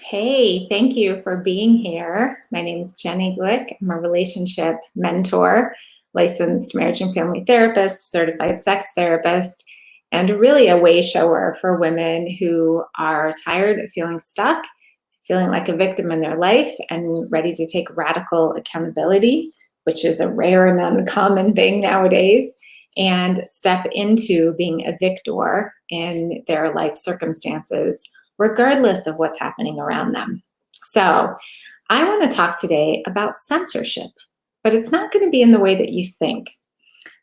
Hey, thank you for being here. My name is Jenny Glick. I'm a relationship mentor, licensed marriage and family therapist, certified sex therapist, and really a way shower for women who are tired of feeling stuck, feeling like a victim in their life, and ready to take radical accountability, which is a rare and uncommon thing nowadays, and step into being a victor in their life circumstances regardless of what's happening around them. So, I want to talk today about censorship, but it's not going to be in the way that you think.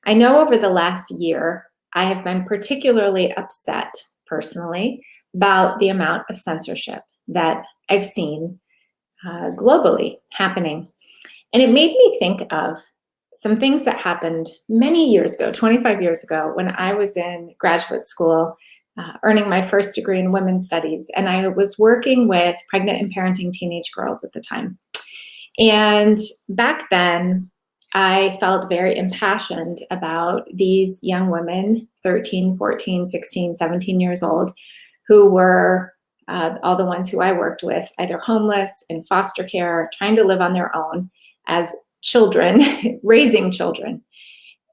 I know over the last year, I have been particularly upset personally about the amount of censorship that I've seen globally happening. And it made me think of some things that happened many years ago, 25 years ago, when I was in graduate school earning my first degree in women's studies. And I was working with pregnant and parenting teenage girls at the time. And back then, I felt very impassioned about these young women, 13, 14, 16, 17 years old, who were all the ones who I worked with, either homeless, in foster care, trying to live on their own as children, raising children.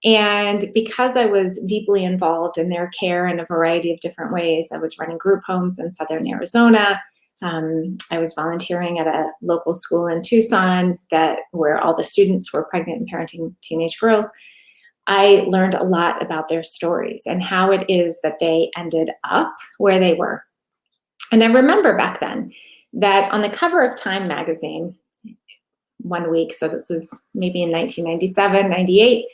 And because I was deeply involved in their care in a variety of different ways, I was running group homes in Southern Arizona. I was volunteering at a local school in Tucson where all the students were pregnant and parenting teenage girls. I learned a lot about their stories and how it is that they ended up where they were. And I remember back then that on the cover of Time magazine, one week, so this was maybe in 1997, 98,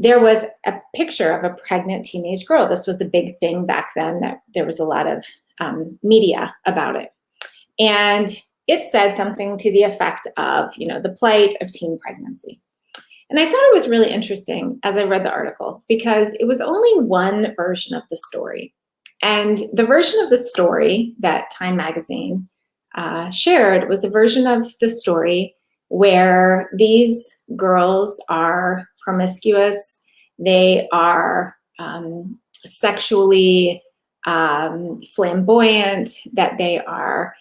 there was a picture of a pregnant teenage girl. This was a big thing back then, that there was a lot of media about it. And it said something to the effect of, the plight of teen pregnancy. And I thought it was really interesting as I read the article, because it was only one version of the story. And the version of the story that Time magazine shared was a version of the story where these girls are promiscuous, they are sexually flamboyant, that they are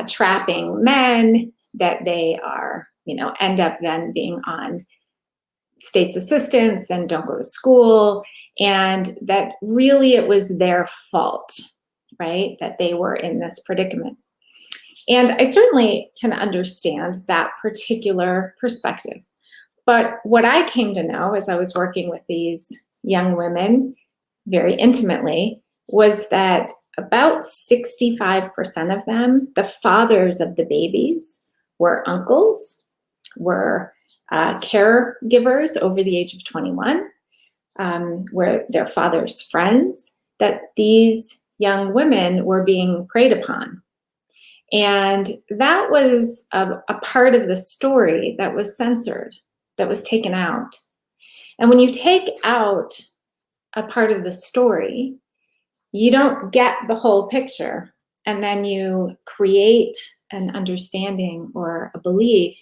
trapping men, that they are, end up then being on state's assistance and don't go to school, and that really it was their fault, right, that they were in this predicament. And I certainly can understand that particular perspective. But what I came to know as I was working with these young women very intimately was that about 65% of them, the fathers of the babies, were uncles, were caregivers over the age of 21, were their father's friends, that these young women were being preyed upon. And that was a part of the story that was censored, that was taken out. And when you take out a part of the story, you don't get the whole picture. And then you create an understanding or a belief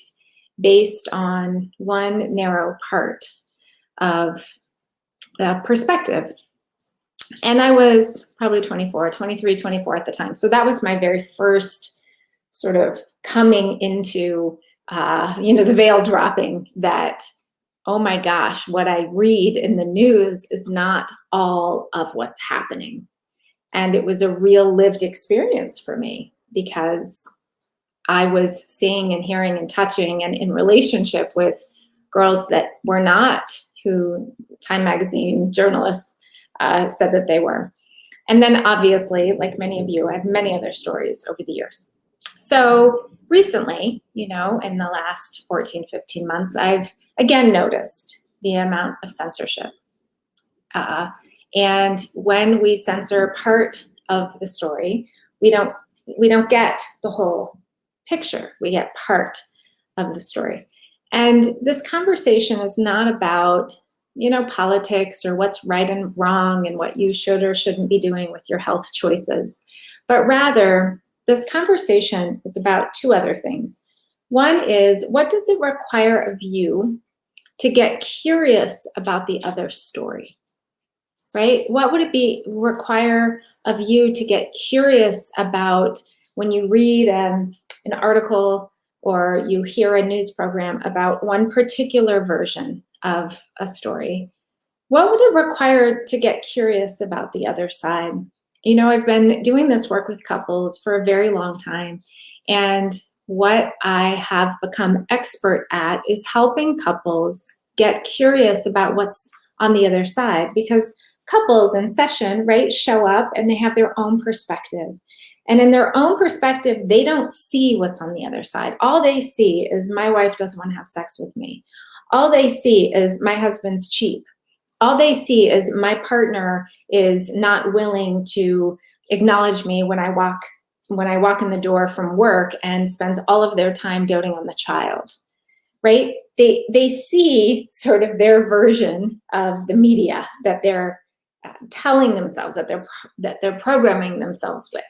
based on one narrow part of the perspective. And I was probably 23, 24 at the time. So that was my very first sort of coming into, the veil dropping that, oh my gosh, what I read in the news is not all of what's happening. And it was a real lived experience for me, because I was seeing and hearing and touching and in relationship with girls that were not who Time magazine journalists said that they were. And then obviously, like many of you, I have many other stories over the years. So recently, in the last 14, 15 months, I've again noticed the amount of censorship. And when we censor part of the story, we don't get the whole picture. We get part of the story. And this conversation is not about, politics or what's right and wrong and what you should or shouldn't be doing with your health choices, but rather this conversation is about two other things. One is, what does it require of you to get curious about the other story, right? What would it require of you to get curious about when you read an article or you hear a news program about one particular version of a story, what would it require to get curious about the other side? You know, I've been doing this work with couples for a very long time, and what I have become expert at is helping couples get curious about what's on the other side, because couples in session, right, show up and they have their own perspective. And in their own perspective, they don't see what's on the other side. All they see is my wife doesn't want to have sex with me. All they see is my husband's cheap. All they see is my partner is not willing to acknowledge me when I walk in the door from work and spends all of their time doting on the child, right? They see sort of their version of the media that they're telling themselves, that they're programming themselves with.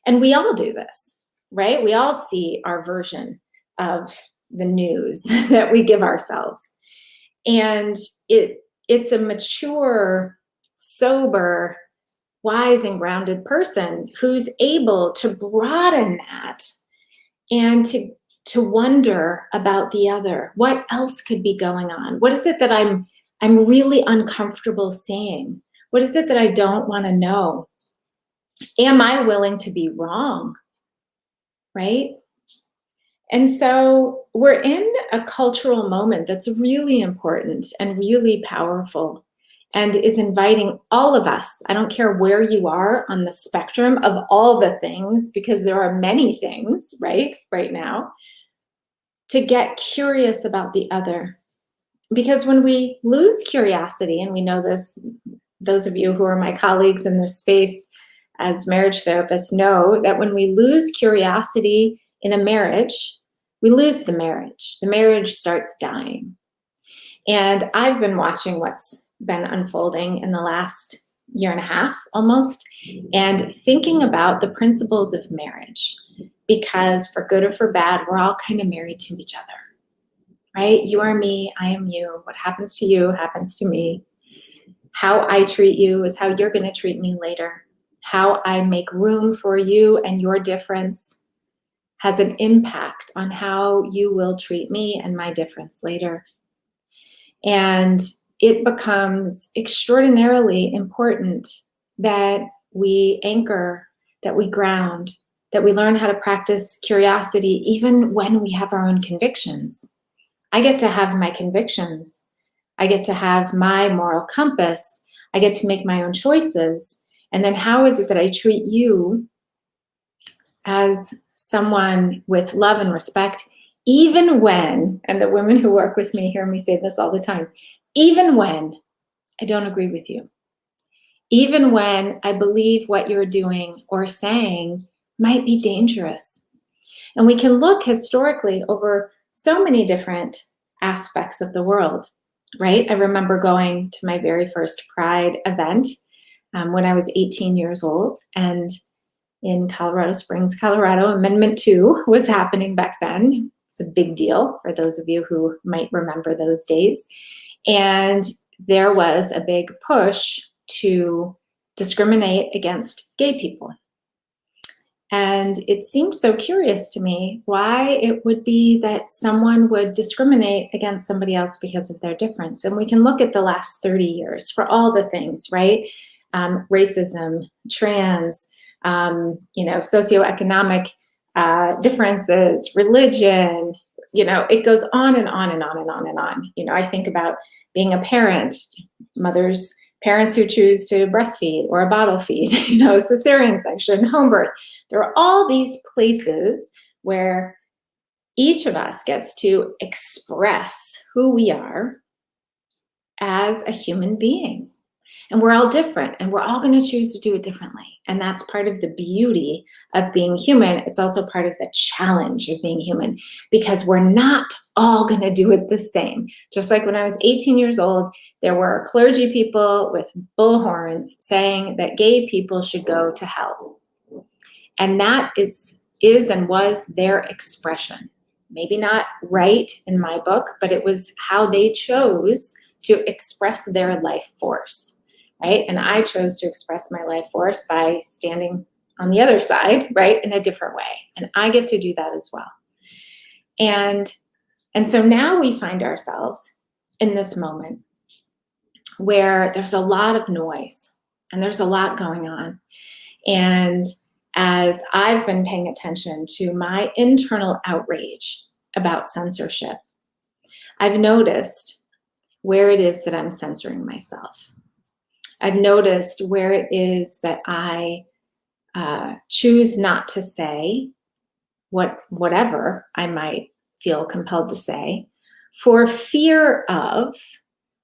And we all do this, right? We all see our version of the news that we give ourselves. And it's a mature, sober, wise and grounded person who's able to broaden that and to wonder about the other. What else could be going on? What is it that I'm really uncomfortable seeing? What is it that I don't want to know? Am I willing to be wrong? Right? And so we're in a cultural moment that's really important and really powerful, and is inviting all of us, I don't care where you are on the spectrum of all the things, because there are many things, right now, to get curious about the other. Because when we lose curiosity, and we know this, those of you who are my colleagues in this space as marriage therapists know that when we lose curiosity in a marriage, we lose the marriage. The marriage starts dying. And I've been watching what's been unfolding in the last year and a half almost, and thinking about the principles of marriage, because for good or for bad, we're all kind of married to each other, right? You are me, I am you. What happens to you happens to me. How I treat you is how you're going to treat me later. How I make room for you and your difference has an impact on how you will treat me and my difference later. And it becomes extraordinarily important that we anchor, that we ground, that we learn how to practice curiosity even when we have our own convictions. I get to have my convictions. I get to have my moral compass. I get to make my own choices. And then how is it that I treat you as someone with love and respect, even when, and the women who work with me hear me say this all the time, even when I don't agree with you, even when I believe what you're doing or saying might be dangerous. And we can look historically over so many different aspects of the world, right? I remember going to my very first Pride event when I was 18 years old, and in Colorado Springs, Colorado, Amendment 2 was happening back then. It's a big deal for those of you who might remember those days. And there was a big push to discriminate against gay people. And it seemed so curious to me why it would be that someone would discriminate against somebody else because of their difference. And we can look at the last 30 years for all the things, right? Racism, trans, socioeconomic differences, religion, it goes on and on and on and on and on. I think about being a parent, parents who choose to breastfeed or a bottle feed, cesarean section, home birth. There are all these places where each of us gets to express who we are as a human being. And we're all different, and we're all going to choose to do it differently. And that's part of the beauty of being human. It's also part of the challenge of being human, because we're not all going to do it the same. Just like when I was 18 years old, there were clergy people with bullhorns saying that gay people should go to hell. And that is and was their expression. Maybe not right in my book, but it was how they chose to express their life force. Right? And I chose to express my life force by standing on the other side, right, in a different way. And I get to do that as well. And so now we find ourselves in this moment where there's a lot of noise and there's a lot going on. And as I've been paying attention to my internal outrage about censorship, I've noticed where it is that I'm censoring myself. I've noticed where it is that I choose not to say whatever I might feel compelled to say for fear of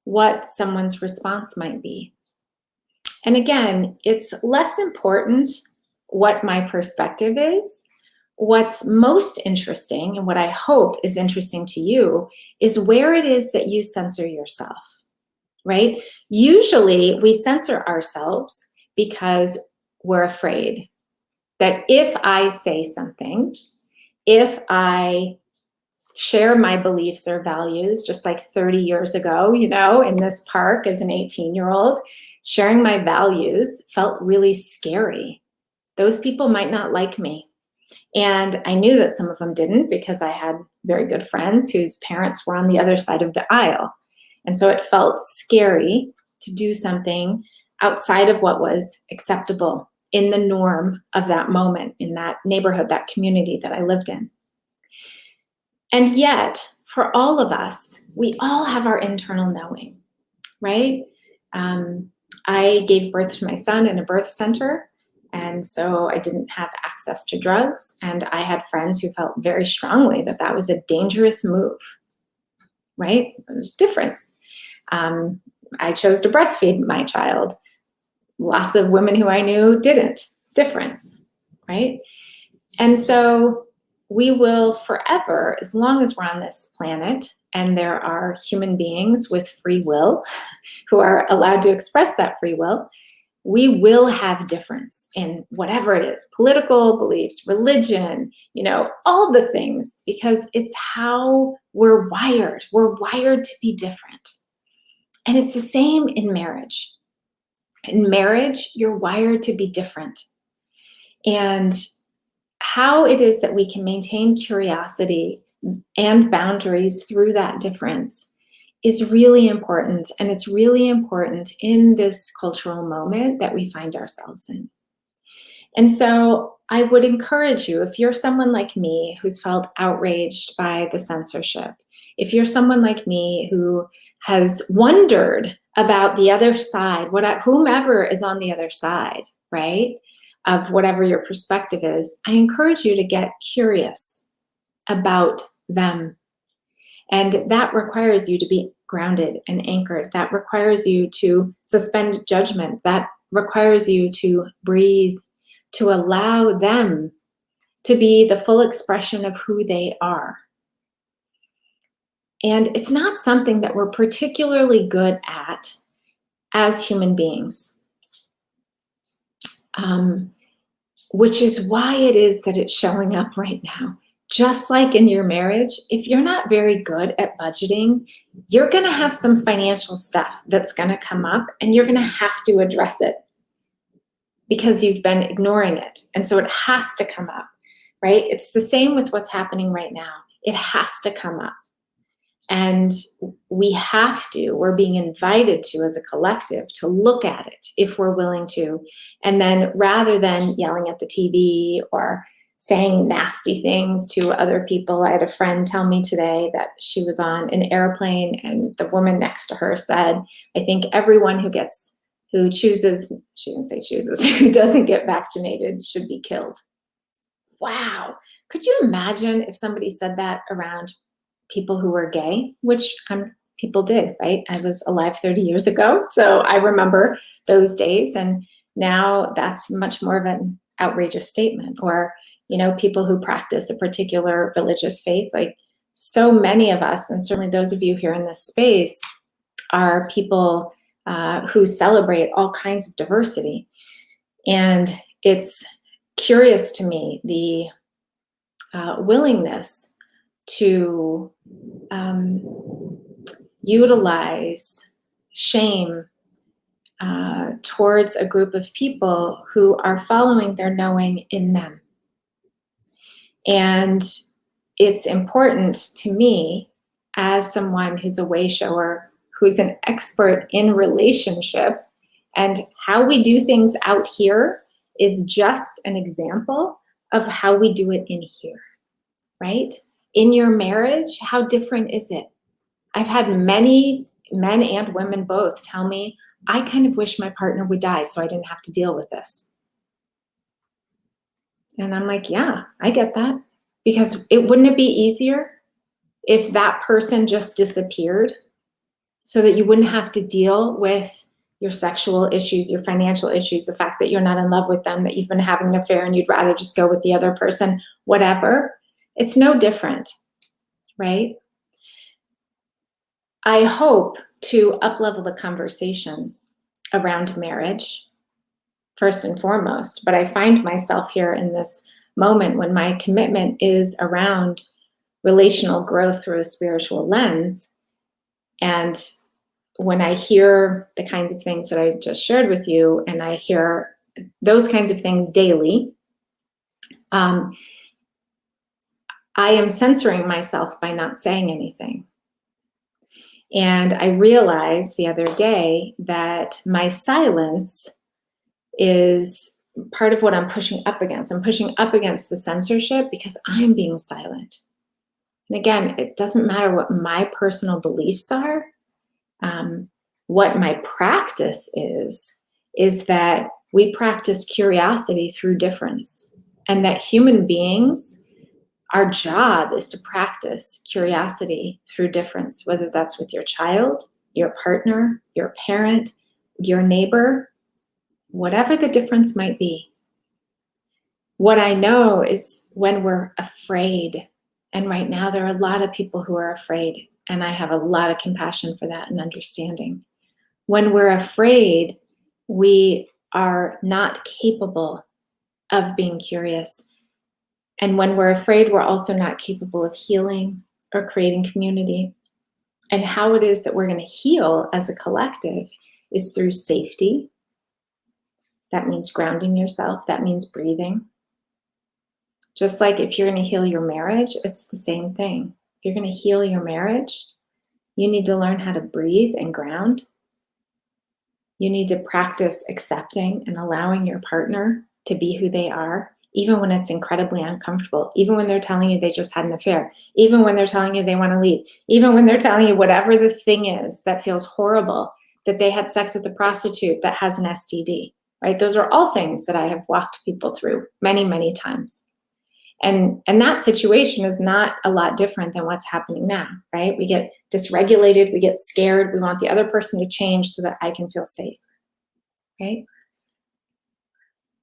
what someone's response might be. And again, it's less important what my perspective is. What's most interesting, and what I hope is interesting to you, is where it is that you censor yourself, right? Usually we censor ourselves because we're afraid that if I say something, if I share my beliefs or values, just like 30 years ago, you know, in this park as an 18-year-old, sharing my values felt really scary. Those people might not like me. And I knew that some of them didn't, because I had very good friends whose parents were on the other side of the aisle. And so it felt scary to do something outside of what was acceptable in the norm of that moment, in that neighborhood, that community that I lived in. And yet, for all of us, we all have our internal knowing, right? I gave birth to my son in a birth center, and so I didn't have access to drugs, and I had friends who felt very strongly that that was a dangerous move, right? There's a difference. I chose to breastfeed my child. Lots of women who I knew didn't. Difference, right? And so we will forever, as long as we're on this planet and there are human beings with free will who are allowed to express that free will, we will have difference in whatever it is, political beliefs, religion, you know, all the things, because it's how we're wired. We're wired to be different. And it's the same in marriage. In marriage, you're wired to be different. And how it is that we can maintain curiosity and boundaries through that difference is really important. And it's really important in this cultural moment that we find ourselves in. And so I would encourage you, if you're someone like me who's felt outraged by the censorship, if you're someone like me who has wondered about the other side, whomever is on the other side, right, of whatever your perspective is, I encourage you to get curious about them. And that requires you to be grounded and anchored. That requires you to suspend judgment. That requires you to breathe, to allow them to be the full expression of who they are. And it's not something that we're particularly good at as human beings, which is why it is that it's showing up right now. Just like in your marriage, if you're not very good at budgeting, you're going to have some financial stuff that's going to come up, and you're going to have to address it because you've been ignoring it. And so it has to come up, right? It's the same with what's happening right now. It has to come up. And we're being invited to, as a collective, to look at it if we're willing to. And then rather than yelling at the TV or saying nasty things to other people, I had a friend tell me today that she was on an airplane and the woman next to her said, I think everyone who chooses, she didn't say chooses, who doesn't get vaccinated should be killed. Wow. Could you imagine if somebody said that around people who were gay, which people did, right? I was alive 30 years ago, so I remember those days, and now that's much more of an outrageous statement. Or, you know, people who practice a particular religious faith, like so many of us, and certainly those of you here in this space, are people who celebrate all kinds of diversity. And it's curious to me, the willingness to utilize shame towards a group of people who are following their knowing in them. And it's important to me, as someone who's a way shower, who's an expert in relationship, and how we do things out here is just an example of how we do it in here, right? In your marriage, how different is it? I've had many men and women both tell me, I kind of wish my partner would die so I didn't have to deal with this. And I'm like, yeah, I get that. Because wouldn't it be easier if that person just disappeared so that you wouldn't have to deal with your sexual issues, your financial issues, the fact that you're not in love with them, that you've been having an affair and you'd rather just go with the other person, whatever. It's no different, right? I hope to up-level the conversation around marriage, first and foremost, but I find myself here in this moment when my commitment is around relational growth through a spiritual lens. And when I hear the kinds of things that I just shared with you, and I hear those kinds of things daily, I am censoring myself by not saying anything. And I realized the other day that my silence is part of what I'm pushing up against. I'm pushing up against the censorship because I'm being silent. And again, it doesn't matter what my personal beliefs are. What my practice is that we practice curiosity through difference, and that human beings, our job is to practice curiosity through difference, whether that's with your child, your partner, your parent, your neighbor, whatever the difference might be. What I know is when we're afraid, and right now there are a lot of people who are afraid, and I have a lot of compassion for that and understanding. When we're afraid, we are not capable of being curious. And when we're afraid, we're also not capable of healing or creating community. And how it is that we're going to heal as a collective is through safety. That means grounding yourself. That means breathing. Just like if you're going to heal your marriage, it's the same thing. If you're going to heal your marriage, you need to learn how to breathe and ground. You need to practice accepting and allowing your partner to be who they are, even when it's incredibly uncomfortable, even when they're telling you they just had an affair, even when they're telling you they want to leave, even when they're telling you whatever the thing is that feels horrible, that they had sex with a prostitute that has an STD, right? Those are all things that I have walked people through many, many times. And that situation is not a lot different than what's happening now, right? We get dysregulated, we get scared, we want the other person to change so that I can feel safe, right?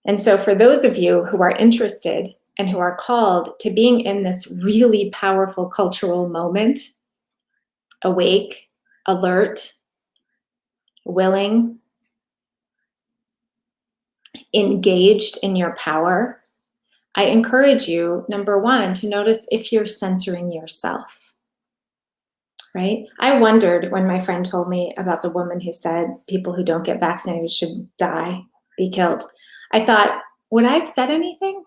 And so for those of you who are interested and who are called to being in this really powerful cultural moment, awake, alert, willing, engaged in your power, I encourage you, number one, to notice if you're censoring yourself, right? I wondered when my friend told me about the woman who said people who don't get vaccinated should die, be killed. I thought, would I have said anything?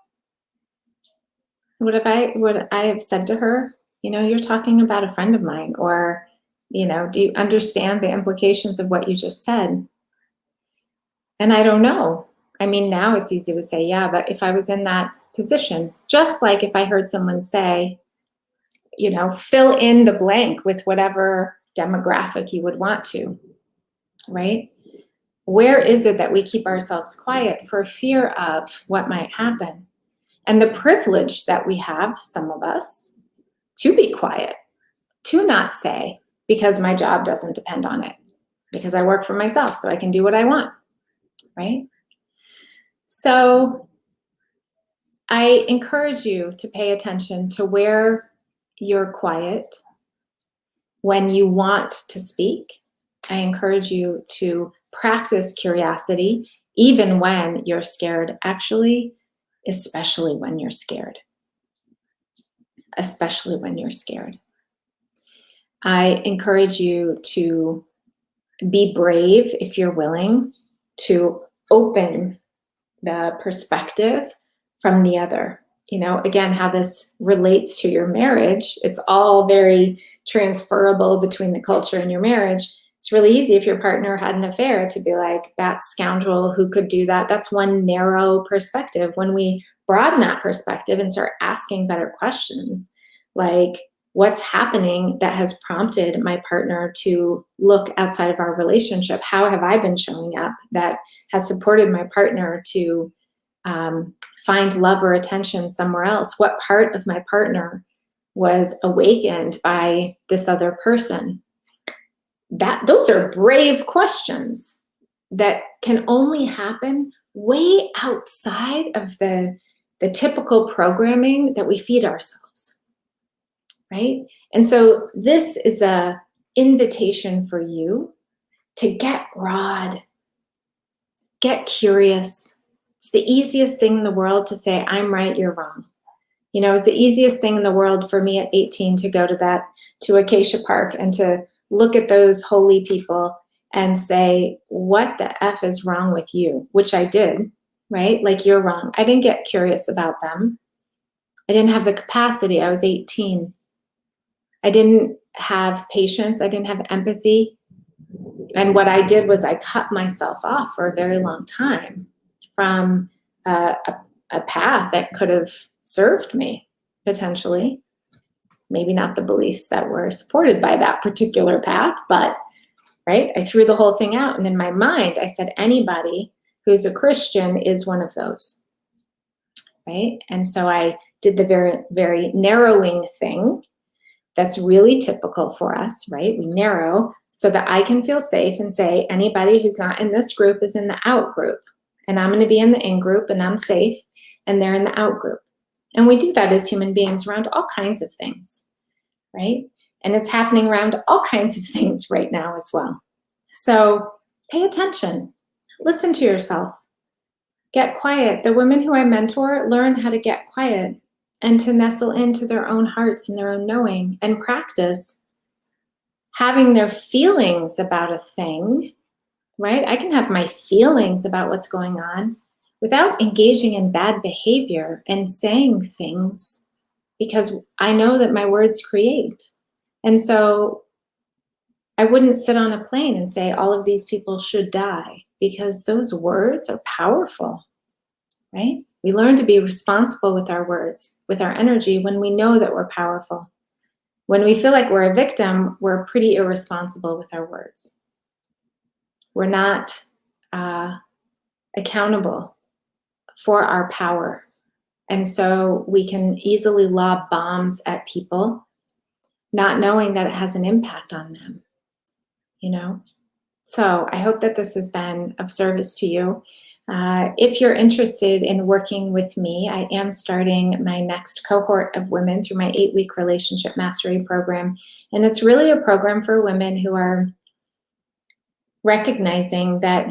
Would I have said to her, you know, you're talking about a friend of mine, or, you know, do you understand the implications of what you just said? And I don't know. I mean, now it's easy to say, yeah, but if I was in that position, just like if I heard someone say, you know, fill in the blank with whatever demographic you would want to, right? Where is it that we keep ourselves quiet for fear of what might happen? And the privilege that we have, some of us, to be quiet, to not say, because my job doesn't depend on it, because I work for myself, so I can do what I want, right? So I encourage you to pay attention to where you're quiet when you want to speak. I encourage you to practice curiosity even when you're scared, actually, especially when you're scared. Especially when you're scared. I encourage you to be brave if you're willing to open the perspective from the other. You know, again, how this relates to your marriage, it's all very transferable between the culture and your marriage. It's really easy if your partner had an affair to be like, that scoundrel who could do that. That's one narrow perspective. When we broaden that perspective and start asking better questions, like, what's happening that has prompted my partner to look outside of our relationship? How have I been showing up that has supported my partner to find love or attention somewhere else? What part of my partner was awakened by this other person? Those are brave questions that can only happen way outside of the typical programming that we feed ourselves, right? And so this is a invitation for you to get broad, get curious. It's the easiest thing in the world to say, I'm right, you're wrong. You know, it's the easiest thing in the world for me at 18 to go to Acacia Park and to look at those holy people and say, what the F is wrong with you? Which I did, right? Like, you're wrong. I didn't get curious about them. I didn't have the capacity. I was 18. I didn't have patience. I didn't have empathy. And what I did was I cut myself off for a very long time from a path that could have served me, potentially. Maybe not the beliefs that were supported by that particular path, but, right, I threw the whole thing out. And in my mind, I said, anybody who's a Christian is one of those, right? And so I did the very, very narrowing thing that's really typical for us, right? We narrow so that I can feel safe and say, anybody who's not in this group is in the out group. And I'm going to be in the in group, and I'm safe, and they're in the out group. And we do that as human beings around all kinds of things, right? And it's happening around all kinds of things right now as well. So pay attention, listen to yourself, get quiet. The women who I mentor learn how to get quiet and to nestle into their own hearts and their own knowing, and practice having their feelings about a thing, right? I can have my feelings about what's going on without engaging in bad behavior and saying things, because I know that my words create. And so I wouldn't sit on a plane and say all of these people should die, because those words are powerful, right? We learn to be responsible with our words, with our energy, when we know that we're powerful. When we feel like we're a victim, we're pretty irresponsible with our words. We're not accountable for our power. And so we can easily lob bombs at people, not knowing that it has an impact on them, you know? So I hope that this has been of service to you. If you're interested in working with me, I am starting my next cohort of women through my 8-week relationship mastery program. And it's really a program for women who are recognizing that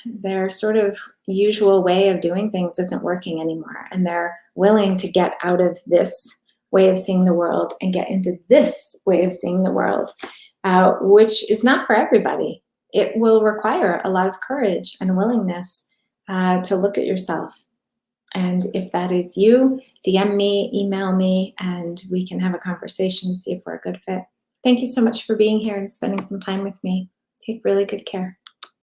their sort of usual way of doing things isn't working anymore. And they're willing to get out of this way of seeing the world and get into this way of seeing the world, which is not for everybody. It will require a lot of courage and willingness to look at yourself. And if that is you, DM me, email me, and we can have a conversation to see if we're a good fit. Thank you so much for being here and spending some time with me. Take really good care.